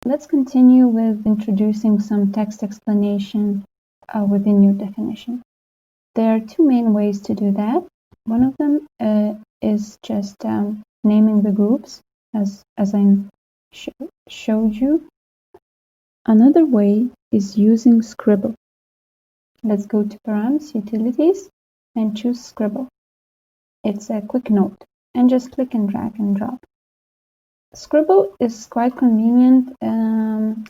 let's continue with introducing some text explanation within your definition. There are two main ways to do that. One of them is just naming the groups as I showed you. Another way is using Scribble. Let's go to Params, Utilities, and choose Scribble. It's a quick note, and just click and drag and drop. Scribble is quite convenient,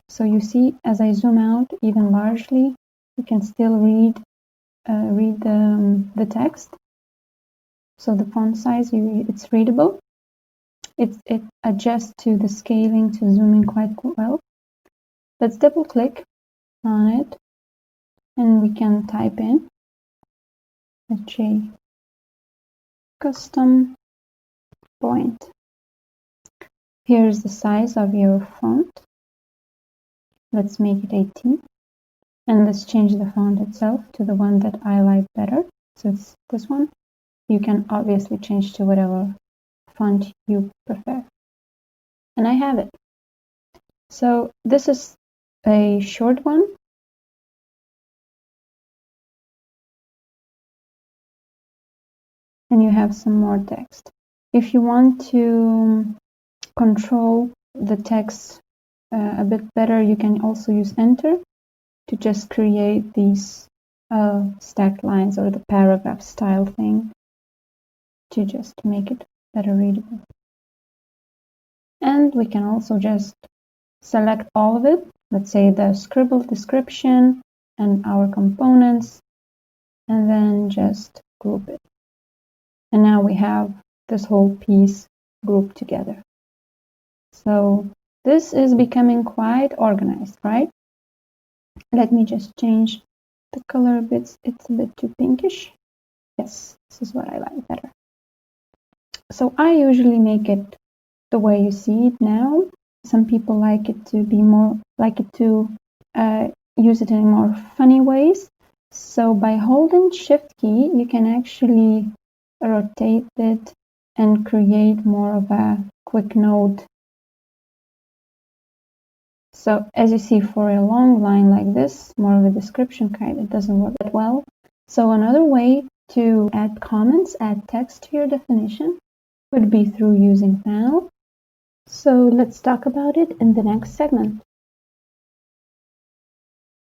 so you see as I zoom out even largely, you can still read the text. So the font size, it's readable. It adjusts to the scaling to zoom in quite well. Let's double click on it, and we can type in a custom point. Here's the size of your font. Let's make it 18. And let's change the font itself to the one that I like better. So it's this one. You can obviously change to whatever font you prefer. And I have it. So this is a short one. And you have some more text. If you want to control the text a bit better, you can also use Enter to just create these stacked lines or the paragraph style thing to just make it better readable. And we can also just select all of it. Let's say the Scribble description and our components, and then just group it. And now we have this whole piece grouped together. So this is becoming quite organized, right? Let me just change the color a bit. It's a bit too pinkish. Yes, this is what I like better. So I usually make it the way you see it now. Some people like it to be more, use it in more funny ways. So by holding Shift key, you can actually rotate it and create more of a quick note. So as you see, for a long line like this, more of a description kind, it doesn't work that well. So another way to add comments, add text to your definition would be through using panel. So let's talk about it in the next segment.